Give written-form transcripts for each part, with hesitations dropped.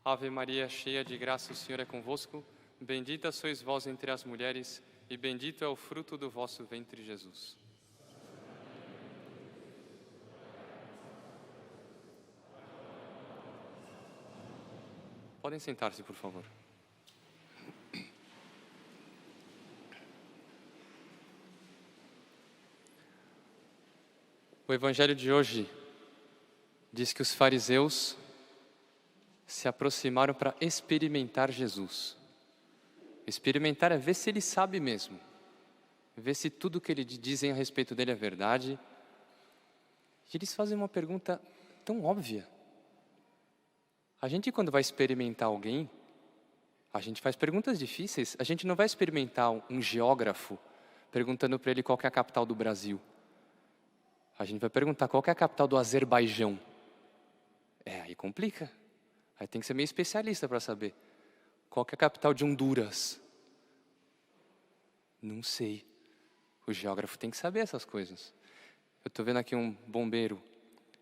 Ave Maria, cheia de graça, o Senhor é convosco. Bendita sois vós entre as mulheres, e bendito é o fruto do vosso ventre, Jesus. Podem sentar-se, por favor. O Evangelho de hoje diz que os fariseus se aproximaram para experimentar Jesus. Experimentar é ver se ele sabe mesmo, ver se tudo que eles dizem a respeito dele é verdade. E eles fazem uma pergunta tão óbvia. A gente, quando vai experimentar alguém, a gente faz perguntas difíceis. A gente não vai experimentar um geógrafo perguntando para ele qual que é a capital do Brasil. A gente vai perguntar qual que é a capital do Azerbaijão. Aí complica. Aí tem que ser meio especialista para saber. Qual que é a capital de Honduras? Não sei. O geógrafo tem que saber essas coisas. Eu estou vendo aqui um bombeiro.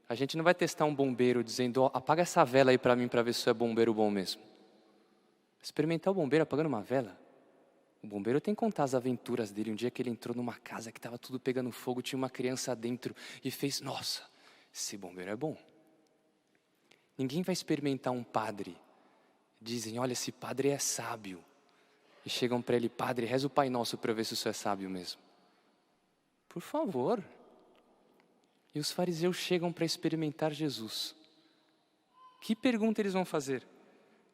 A gente não vai testar um bombeiro dizendo, apaga essa vela aí para mim para ver se é bombeiro bom mesmo. Experimentar o bombeiro apagando uma vela? O bombeiro tem que contar as aventuras dele. Um dia que ele entrou numa casa que estava tudo pegando fogo, tinha uma criança dentro e fez, nossa, esse bombeiro é bom. Ninguém vai experimentar um padre. Dizem, olha, esse padre é sábio. E chegam para ele, padre, reza o Pai Nosso para eu ver se o senhor é sábio mesmo. Por favor. E os fariseus chegam para experimentar Jesus. Que pergunta eles vão fazer?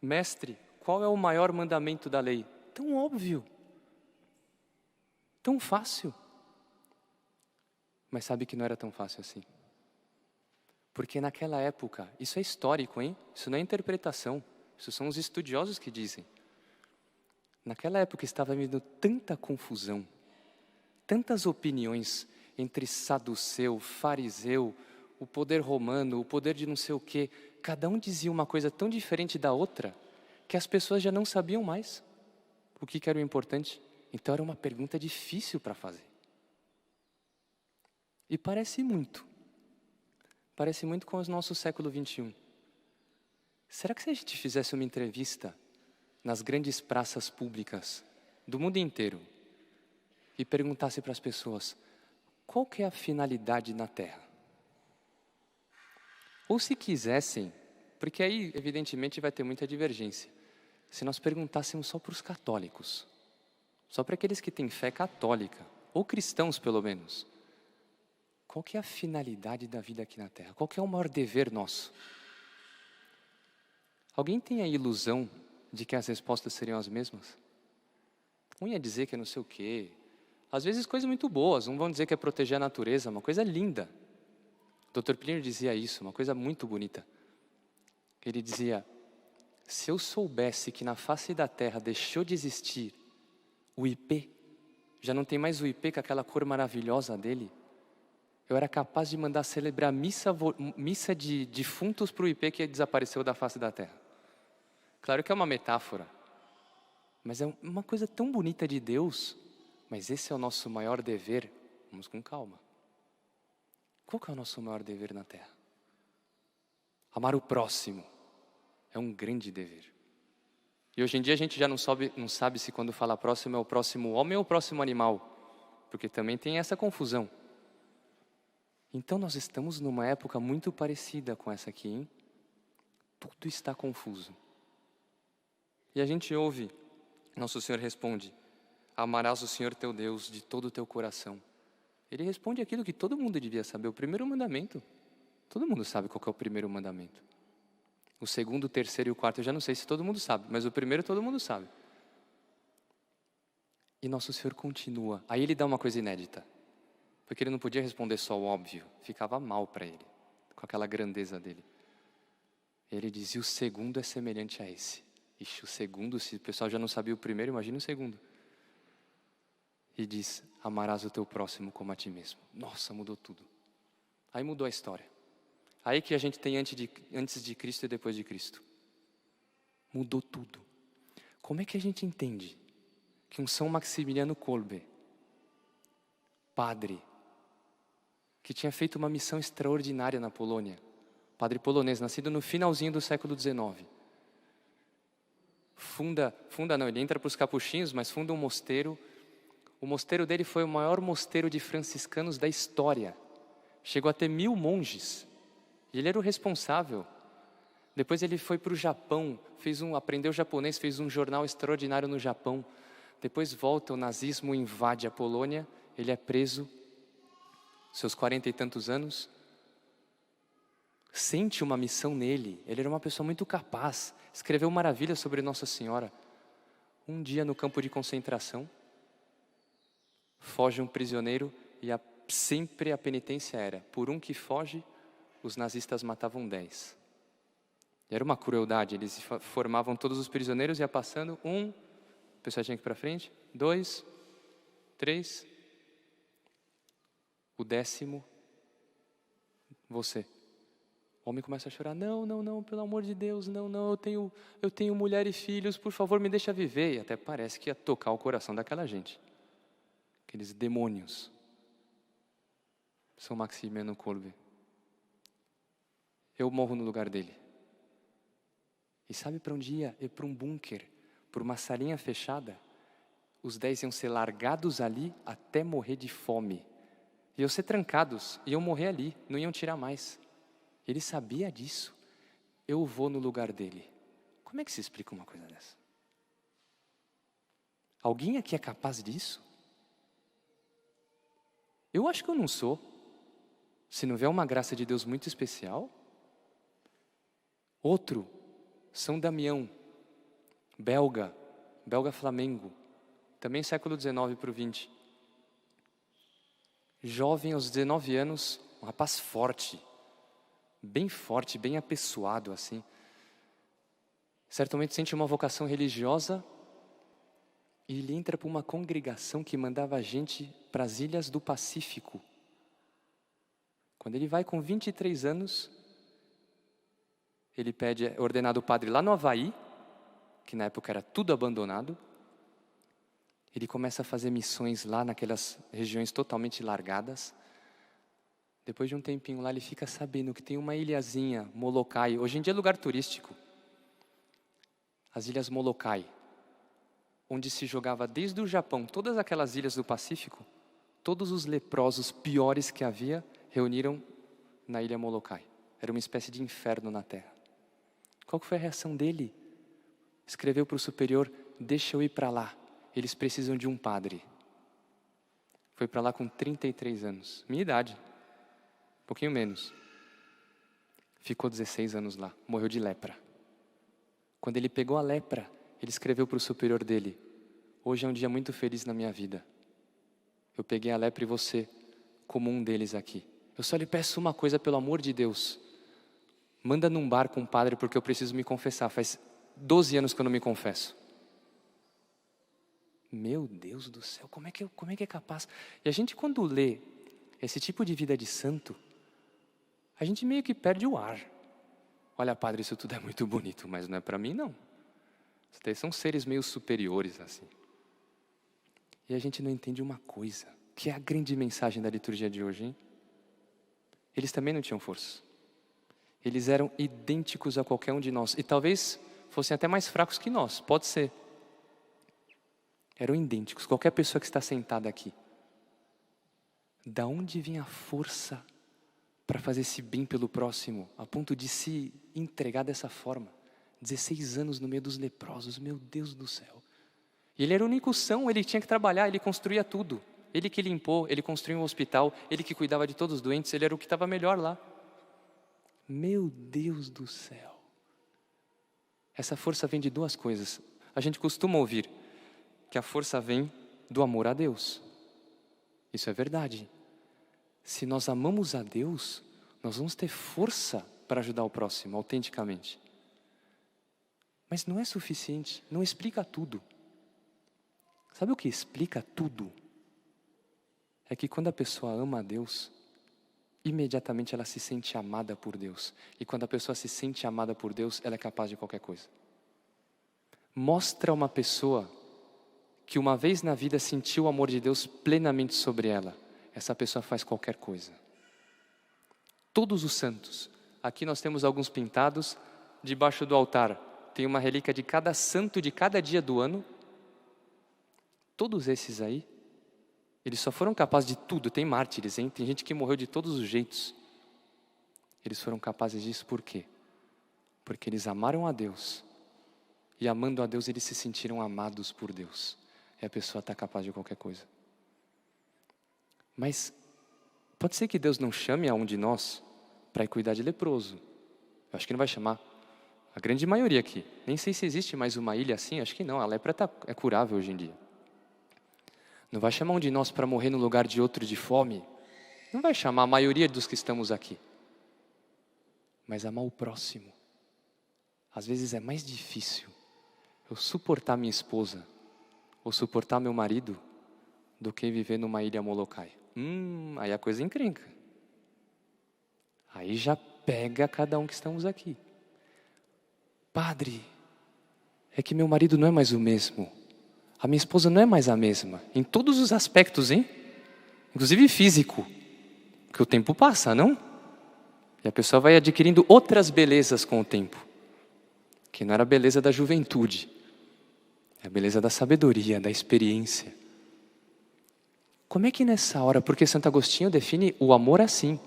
Mestre, qual é o maior mandamento da lei? Tão óbvio. Tão fácil. Mas sabe que não era tão fácil assim. Porque naquela época, isso é histórico, hein? Isso não é interpretação. Isso são os estudiosos que dizem. Naquela época estava havendo tanta confusão, tantas opiniões entre saduceu, fariseu, o poder romano, o poder de não sei o quê. Cada um dizia uma coisa tão diferente da outra, que as pessoas já não sabiam mais o que era o importante. Então era uma pergunta difícil para fazer. E parece muito com o nosso século XXI. Será que se a gente fizesse uma entrevista nas grandes praças públicas do mundo inteiro e perguntasse para as pessoas, qual que é a finalidade na Terra? Ou se quisessem, porque aí evidentemente vai ter muita divergência, se nós perguntássemos só para os católicos, só para aqueles que têm fé católica, ou cristãos pelo menos, qual que é a finalidade da vida aqui na Terra? Qual que é o maior dever nosso? Alguém tem a ilusão de que as respostas seriam as mesmas? Um ia dizer que é não sei o quê. Às vezes coisas muito boas, um vão dizer que é proteger a natureza, uma coisa linda. O Dr. Plínio dizia isso, uma coisa muito bonita. Ele dizia, se eu soubesse que na face da Terra deixou de existir o ipê, já não tem mais o ipê com aquela cor maravilhosa dele, eu era capaz de mandar celebrar missa de defuntos para o ipê que desapareceu da face da Terra. Claro que é uma metáfora, mas é uma coisa tão bonita de Deus, mas esse é o nosso maior dever. Vamos com calma. Qual que é o nosso maior dever na Terra? Amar o próximo é um grande dever. E hoje em dia a gente já não sabe se quando fala próximo é o próximo homem ou o próximo animal, porque também tem essa confusão. Então nós estamos numa época muito parecida com essa aqui, hein? Tudo está confuso. E a gente ouve, Nosso Senhor responde, amarás o Senhor teu Deus de todo o teu coração. Ele responde aquilo que todo mundo devia saber, o primeiro mandamento. Todo mundo sabe qual que é o primeiro mandamento. O segundo, o terceiro e o quarto, eu já não sei se todo mundo sabe, mas o primeiro todo mundo sabe. E Nosso Senhor continua. Aí ele dá uma coisa inédita. Porque ele não podia responder só o óbvio. Ficava mal para ele, com aquela grandeza dele. Ele dizia, o segundo é semelhante a esse. Ixi, o segundo, se o pessoal já não sabia o primeiro, imagina o segundo. E diz, amarás o teu próximo como a ti mesmo. Nossa, mudou tudo. Aí mudou a história. Aí que a gente tem antes de Cristo e depois de Cristo. Mudou tudo. Como é que a gente entende que um São Maximiliano Kolbe, padre, que tinha feito uma missão extraordinária na Polônia, padre polonês, nascido no finalzinho do século XIX, ele entra para os capuchinhos, mas funda um mosteiro. O mosteiro dele foi o maior mosteiro de franciscanos da história. Chegou a ter 1000 monges. E ele era o responsável. Depois ele foi para o Japão, aprendeu japonês, fez um jornal extraordinário no Japão. Depois volta, o nazismo invade a Polônia, ele é preso, seus 40 e tantos anos. Sente uma missão nele, ele era uma pessoa muito capaz, escreveu maravilhas sobre Nossa Senhora. Um dia no campo de concentração, foge um prisioneiro e sempre a penitência era, por um que foge, os nazistas matavam 10. Era uma crueldade, eles formavam todos os prisioneiros, ia passando, o pessoal tinha que ir para frente, 2, 3, o 10º, você. O homem começa a chorar, não, pelo amor de Deus, não, eu tenho mulher e filhos, por favor, me deixa viver. E até parece que ia tocar o coração daquela gente. Aqueles demônios. São Maximiliano Kolbe. Eu morro no lugar dele. E sabe para onde ia? Ia para um bunker, por uma salinha fechada. Os 10 iam ser largados ali até morrer de fome. Iam ser trancados, iam morrer ali, não iam tirar mais. Ele sabia disso. Eu vou no lugar dele. Como é que se explica uma coisa dessa? Alguém aqui é capaz disso? Eu acho que eu não sou. Se não vier uma graça de Deus muito especial. Outro, São Damião, belga Flamengo, também século XIX para o XX. Jovem aos 19 anos, um rapaz forte, bem apessoado assim. Certamente sente uma vocação religiosa e ele entra para uma congregação que mandava a gente para as ilhas do Pacífico. Quando ele vai com 23 anos, ele é ordenado padre lá no Havaí, que na época era tudo abandonado. Ele começa a fazer missões lá naquelas regiões totalmente largadas. Depois de um tempinho lá, ele fica sabendo que tem uma ilhazinha, Molokai. Hoje em dia é lugar turístico. As Ilhas Molokai, onde se jogava desde o Japão, todas aquelas ilhas do Pacífico, todos os leprosos piores que havia, reuniram na Ilha Molokai. Era uma espécie de inferno na terra. Qual foi a reação dele? Escreveu para o superior, deixa eu ir para lá. Eles precisam de um padre. Foi para lá com 33 anos. Minha idade. Um pouquinho menos. Ficou 16 anos lá. Morreu de lepra. Quando ele pegou a lepra, ele escreveu para o superior dele, hoje é um dia muito feliz na minha vida. Eu peguei a lepra e você, como um deles aqui. Eu só lhe peço uma coisa, pelo amor de Deus. Manda num bar com um padre, porque eu preciso me confessar. Faz 12 anos que eu não me confesso. Meu Deus do céu, como é que é capaz? E a gente, quando lê esse tipo de vida de santo, a gente meio que perde o ar. Olha, padre, isso tudo é muito bonito, mas não é para mim, não. Vocês são seres meio superiores, assim. E a gente não entende uma coisa, que é a grande mensagem da liturgia de hoje, hein? Eles também não tinham força. Eles eram idênticos a qualquer um de nós. E talvez fossem até mais fracos que nós, pode ser. Eram idênticos, qualquer pessoa que está sentada aqui. Da onde vem a força para fazer esse bem pelo próximo, a ponto de se entregar dessa forma? 16 anos no meio dos leprosos, meu Deus do céu. E ele era o único são, ele tinha que trabalhar, ele construía tudo. Ele que limpou, ele construiu um hospital, ele que cuidava de todos os doentes, ele era o que estava melhor lá. Meu Deus do céu. Essa força vem de duas coisas. A gente costuma ouvir que a força vem do amor a Deus. Isso é verdade. Se nós amamos a Deus, nós vamos ter força para ajudar o próximo, autenticamente. Mas não é suficiente, não explica tudo. Sabe o que explica tudo? É que quando a pessoa ama a Deus, imediatamente ela se sente amada por Deus. E quando a pessoa se sente amada por Deus, ela é capaz de qualquer coisa. Mostra uma pessoa que uma vez na vida sentiu o amor de Deus plenamente sobre ela. Essa pessoa faz qualquer coisa. Todos os santos. Aqui nós temos alguns pintados debaixo do altar. tem uma relíquia de cada santo de cada dia do ano. Todos esses aí, eles só foram capazes de tudo. Tem mártires, hein? Tem gente que morreu de todos os jeitos. Eles foram capazes disso por quê? Porque eles amaram a Deus. E amando a Deus, eles se sentiram amados por Deus. E a pessoa está capaz de qualquer coisa. Mas pode ser que Deus não chame a um de nós para ir cuidar de leproso. Eu acho que não vai chamar. A grande maioria aqui. Nem sei se existe mais uma ilha assim, acho que não. A lepra é curável hoje em dia. Não vai chamar um de nós para morrer no lugar de outro de fome. Não vai chamar a maioria dos que estamos aqui. Mas amar o próximo. Às vezes é mais difícil eu suportar minha esposa ou suportar meu marido do que viver numa ilha Molokai. Aí a coisa encrenca. Aí já pega cada um que estamos aqui. Padre, é que meu marido não é mais o mesmo. A minha esposa não é mais a mesma. Em todos os aspectos, hein? Inclusive físico. Porque o tempo passa, não? E a pessoa vai adquirindo outras belezas com o tempo. Que não era a beleza da juventude. É a beleza da sabedoria, da experiência. Como é que nessa hora, porque Santo Agostinho define o amor assim.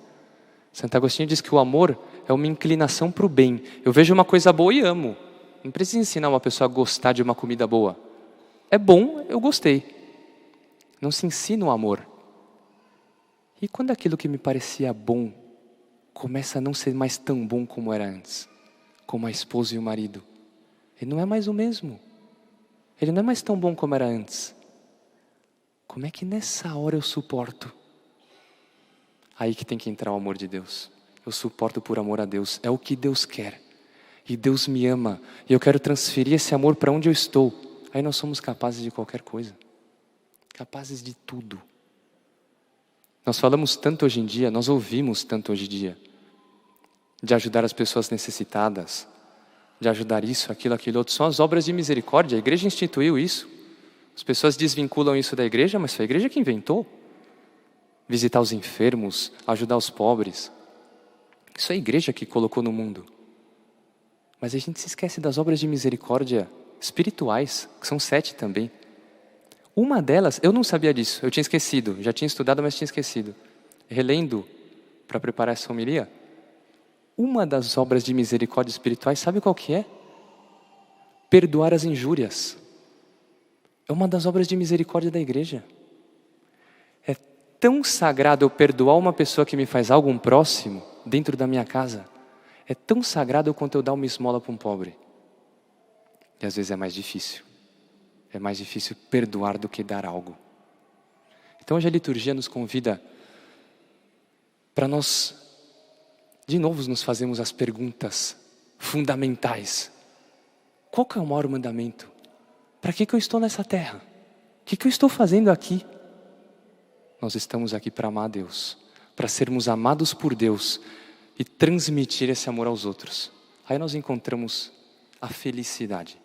Santo Agostinho diz que o amor é uma inclinação para o bem. Eu vejo uma coisa boa e amo. Não precisa ensinar uma pessoa a gostar de uma comida boa. É bom, eu gostei. Não se ensina o amor. E quando aquilo que me parecia bom começa a não ser mais tão bom como era antes, como a esposa e o marido, ele não é mais o mesmo. Ele não é mais tão bom como era antes. Como é que nessa hora eu suporto? Aí que tem que entrar o amor de Deus. Eu suporto por amor a Deus. É o que Deus quer. E Deus me ama. E eu quero transferir esse amor para onde eu estou. Aí nós somos capazes de qualquer coisa. Capazes de tudo. Nós falamos tanto hoje em dia, nós ouvimos tanto hoje em dia, de ajudar as pessoas necessitadas, de ajudar isso, aquilo, aquilo outro. São as obras de misericórdia. A igreja instituiu isso. As pessoas desvinculam isso da igreja, mas foi a igreja que inventou. Visitar os enfermos, ajudar os pobres. Isso é a igreja que colocou no mundo. Mas a gente se esquece das obras de misericórdia espirituais, que são 7 também. Uma delas, eu não sabia disso, eu tinha esquecido. Já tinha estudado, mas tinha esquecido. Relendo para preparar essa homilia, uma das obras de misericórdia espirituais, sabe qual que é? Perdoar as injúrias. É uma das obras de misericórdia da igreja. É tão sagrado eu perdoar uma pessoa que me faz algo, um próximo, dentro da minha casa. É tão sagrado quanto eu dar uma esmola para um pobre. E às vezes é mais difícil. É mais difícil perdoar do que dar algo. Então hoje a liturgia nos convida para nós, de novo, nos fazermos as perguntas fundamentais. Qual que é o maior mandamento? Para que eu estou nessa terra? O que eu estou fazendo aqui? Nós estamos aqui para amar a Deus, para sermos amados por Deus e transmitir esse amor aos outros. Aí nós encontramos a felicidade.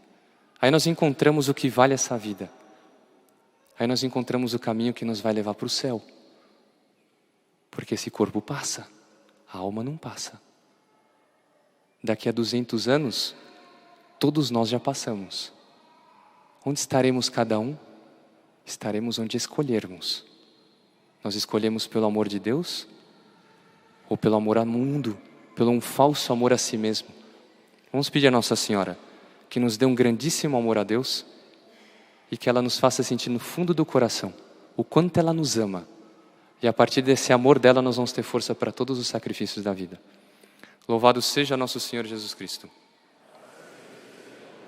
Aí nós encontramos o que vale essa vida. Aí nós encontramos o caminho que nos vai levar para o céu. Porque esse corpo passa, a alma não passa. Daqui a 200 anos, todos nós já passamos. Onde estaremos cada um? Estaremos onde escolhermos. Nós escolhemos pelo amor de Deus? Ou pelo amor ao mundo? Pelo um falso amor a si mesmo? Vamos pedir a Nossa Senhora que nos dê um grandíssimo amor a Deus e que ela nos faça sentir no fundo do coração o quanto ela nos ama. E a partir desse amor dela nós vamos ter força para todos os sacrifícios da vida. Louvado seja nosso Senhor Jesus Cristo.